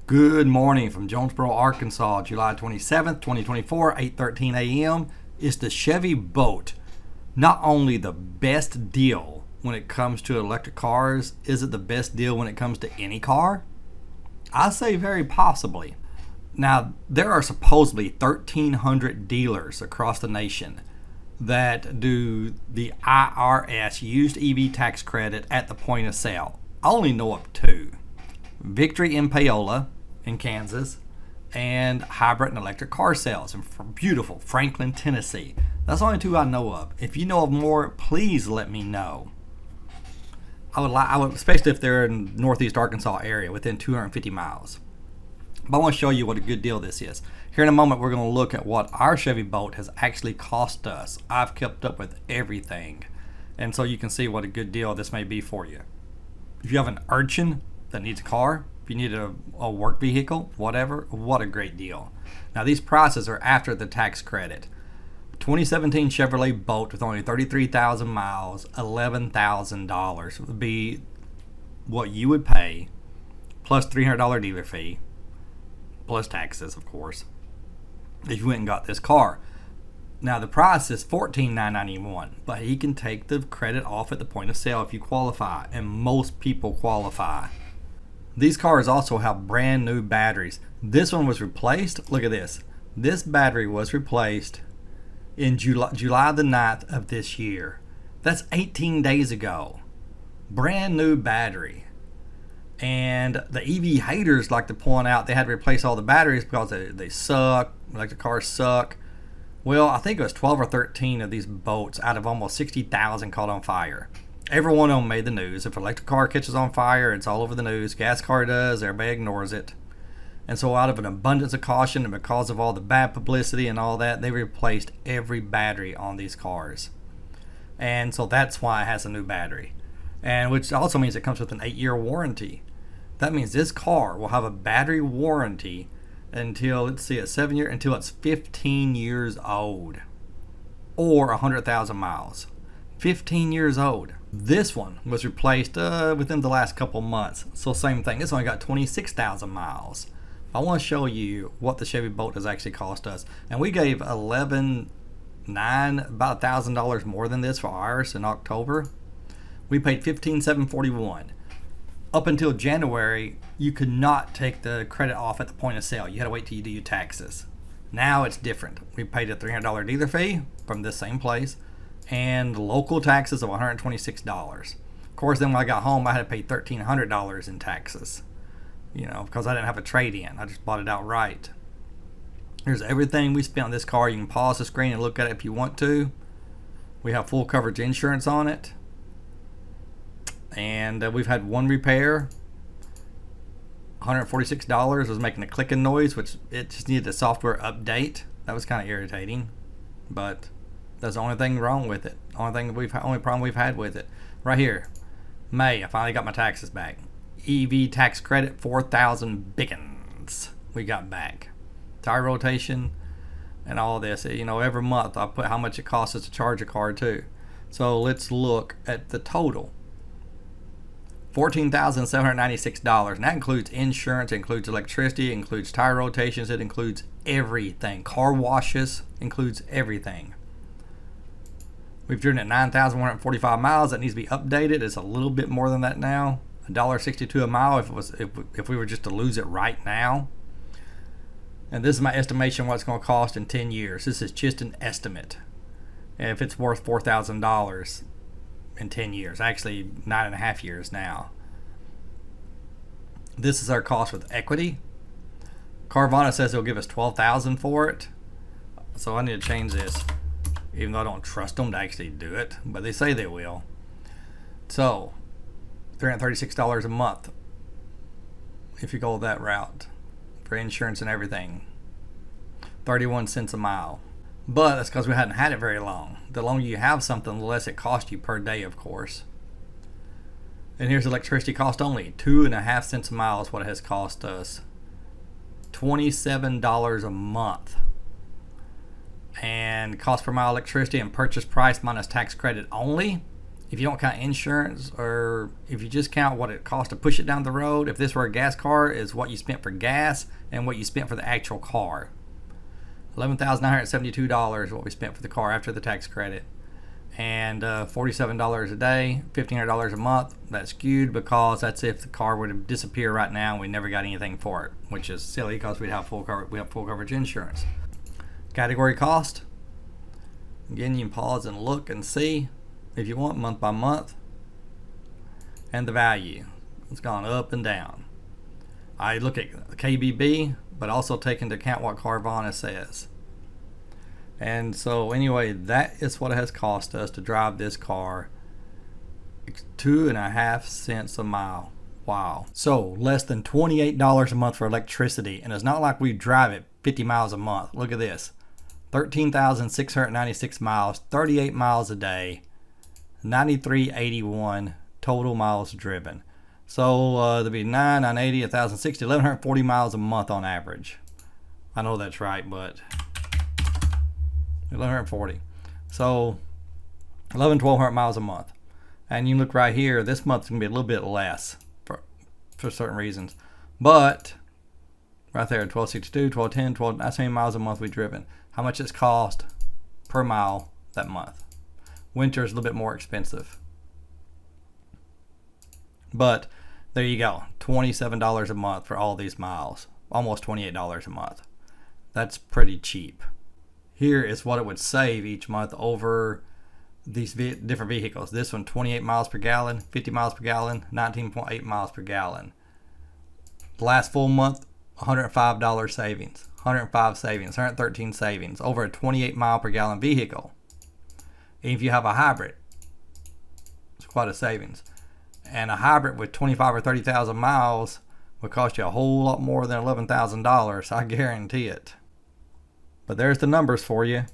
Good morning from Jonesboro, Arkansas, July 27th, 2024, 8:13 a.m. It's the Chevy Bolt. Not only the best deal when it comes to electric cars, is it the best deal when it comes to any car? I say very possibly. Now, there are supposedly 1,300 dealers across the nation that do the IRS used EV tax credit at the point of sale. I only know of two. Victory in Paola in Kansas, and Hybrid and Electric Car Sales in beautiful Franklin, Tennessee. That's the only two I know of. If you know of more, please let me know. I would, especially if they're in Northeast Arkansas area within 250 miles. But I want to show you what a good deal this is. Here in a moment, we're going to look at what our Chevy Bolt has actually cost us. I've kept up with everything, and so you can see what a good deal this may be for you. If you have an urchin that needs a car, if you need a work vehicle, whatever, what a great deal. Now, these prices are after the tax credit. 2017 Chevrolet Bolt with only 33,000 miles, $11,000 would be what you would pay, plus $300 dealer fee, plus taxes, of course, if you went and got this car. Now, the price is $14,991, but he can take the credit off at the point of sale if you qualify, and most people qualify. These cars also have brand new batteries. This one was replaced. Look at this. This battery was replaced in July the 9th of this year. That's 18 days ago. Brand new battery. And the EV haters like to point out they had to replace all the batteries because they suck. Electric cars suck. Well, I think it was 12 or 13 of these Bolts out of almost 60,000 caught on fire. Every one of them made the news. If an electric car catches on fire, it's all over the news. Gas car does, everybody ignores it. And so out of an abundance of caution and because of all the bad publicity and all that, they replaced every battery on these cars. And so that's why it has a new battery. And which also means it comes with an 8-year warranty. That means this car will have a battery warranty until, let's see, it's 7 years, until it's 15 years old. Or 100,000 miles. 15 years old. This one was replaced within the last couple months. So same thing. This one got 26,000 miles. I want to show you what the Chevy Bolt has actually cost us. And we gave $11,900, about $1,000 more than this for ours in October. We paid $15,741. Up until January, you could not take the credit off at the point of sale. You had to wait till you do your taxes. Now it's different. We paid a $300 dealer fee from this same place, and local taxes of $126. Of course, then when I got home, I had to pay $1,300 in taxes, because I didn't have a trade-in. I just bought it outright. Here's everything we spent on this car. You can pause the screen and look at it if you want to. We have full coverage insurance on it. And we've had one repair. $146 was making a clicking noise, which it just needed a software update. That was kind of irritating, but that's the only thing wrong with it. Only problem we've had with it. Right here, May, I finally got my taxes back. EV tax credit, 4,000 biggins we got back. Tire rotation and all this. Every month I put how much it costs us to charge a car too. So let's look at the total. $14,796. And that includes insurance, it includes electricity, it includes tire rotations, it includes everything. Car washes, includes everything. We've driven at 9,145 miles. That needs to be updated. It's a little bit more than that now. $1.62 a mile if we were just to lose it right now. And this is my estimation what it's going to cost in 10 years. This is just an estimate. If it's worth $4,000 in 10 years, actually 9.5 years now. This is our cost with equity. Carvana says they'll give us $12,000 for it. So I need to change this, even though I don't trust them to actually do it, but they say they will. So, $336 a month if you go that route for insurance and everything. 31 cents a mile. But that's because we hadn't had it very long. The longer you have something, the less it costs you per day, of course. And here's electricity cost only. 2.5 cents a mile is what it has cost us. $27 a month. And cost per mile electricity and purchase price minus tax credit only if you don't count insurance, or if you just count what it costs to push it down the road, if this were a gas car, is what you spent for gas and what you spent for the actual car. $11,972 is what we spent for the car after the tax credit. And $47 a day, $1,500 a month. That's skewed because that's if the car would have disappeared right now and we never got anything for it, which is silly because we have full coverage insurance. Category cost. Again, you can pause and look and see if you want, month by month. And the value. It's gone up and down. I look at KBB, but also take into account what Carvana says. And so anyway, that is what it has cost us to drive this car. 2.5 cents a mile. Wow. So less than $28 a month for electricity. And it's not like we drive it 50 miles a month. Look at this. 13,696 miles, 38 miles a day, 9381 total miles driven. So there'll be 980, 1,060, 1,140 miles a month on average. I know that's right, but 1,140. So 1,100 miles a month. And you look right here, this month's going to be a little bit less for certain reasons. But right there, 1,262, 1,210, that's how many miles a month we've driven. How much it's cost per mile that month. Winter is a little bit more expensive. But there you go, $27 a month for all these miles. Almost $28 a month. That's pretty cheap. Here is what it would save each month over these different vehicles. This one, 28 miles per gallon, 50 miles per gallon, 19.8 miles per gallon. The last full month, $105 savings, 105 savings, 113 savings over a 28 mile per gallon vehicle. And if you have a hybrid, it's quite a savings. And a hybrid with 25 or 30,000 miles would cost you a whole lot more than $11,000, I guarantee it. But there's the numbers for you.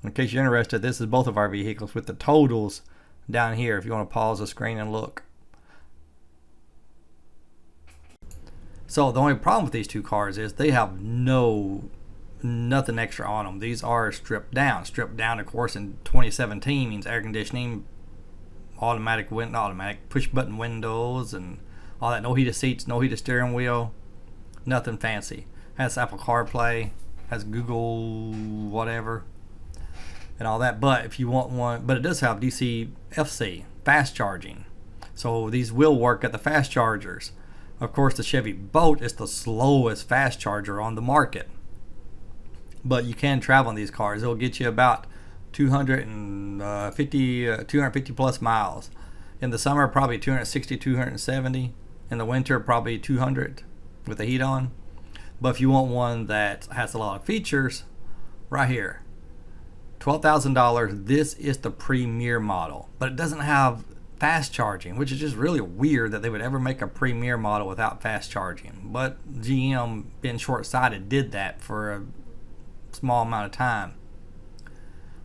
In case you're interested, this is both of our vehicles with the totals down here if you want to pause the screen and look. So the only problem with these two cars is they have nothing extra on them. These are stripped down. Stripped down, of course, in 2017 means air conditioning, automatic push button windows and all that. No heated seats, no heated steering wheel, nothing fancy. Has Apple CarPlay, has Google whatever and all that. But if you want one, but it does have DC FC, fast charging. So these will work at the fast chargers. Of course, the Chevy Bolt is the slowest fast charger on the market. But you can travel in these cars. It'll get you about 250 plus miles. In the summer, probably 260, 270. In the winter, probably 200 with the heat on. But if you want one that has a lot of features, right here, $12,000, this is the premier model. But it doesn't have fast charging, which is just really weird that they would ever make a premier model without fast charging. But GM, being short-sighted, did that for a small amount of time.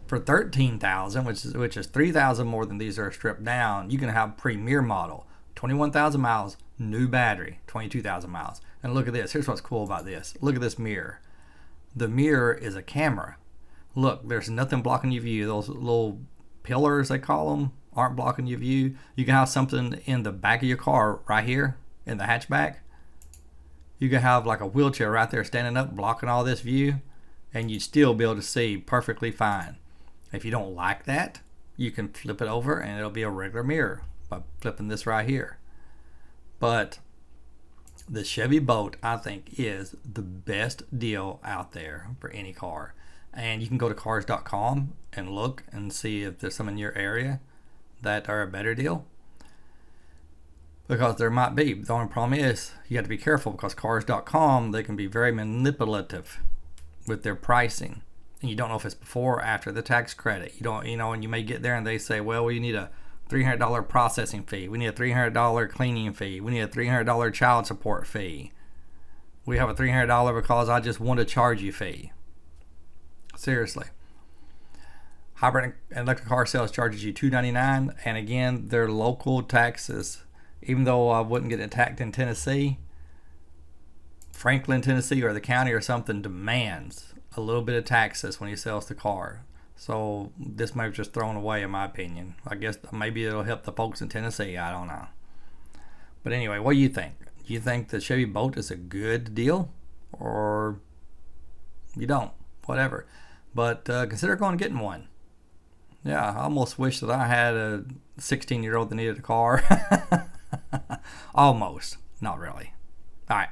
For $13,000, which is $3,000 more than these are stripped down, you can have premier model, 21,000 miles, new battery, 22,000 miles. And look at this. Here's what's cool about this. Look at this mirror. The mirror is a camera. Look, there's nothing blocking your view. Those little pillars, they call them, aren't blocking your view. You can have something in the back of your car right here in the hatchback. You can have like a wheelchair right there standing up blocking all this view, and you'd still be able to see perfectly fine. If you don't like that, you can flip it over and it'll be a regular mirror by flipping this right here. But the Chevy Bolt, I think, is the best deal out there for any car. And you can go to cars.com and look and see if there's some in your area that are a better deal. Because there might be. The only problem is you have to be careful because cars.com, they can be very manipulative with their pricing. And you don't know if it's before or after the tax credit. And you may get there and they say, well, we need a $300 processing fee. We need a $300 cleaning fee. We need a $300 child support fee. We have a $300 because I just want to charge you fee. Seriously. Hybrid and electric car sales charges you $299, and again, they're local taxes. Even though I wouldn't get it taxed in Tennessee, Franklin, Tennessee, or the county or something demands a little bit of taxes when he sells the car. So this may be just thrown away, in my opinion. I guess maybe it'll help the folks in Tennessee. I don't know. But anyway, what do you think? Do you think the Chevy Bolt is a good deal, or you don't? Whatever. But consider going and getting one. Yeah, I almost wish that I had a 16-year-old that needed a car. Almost. Not really. All right.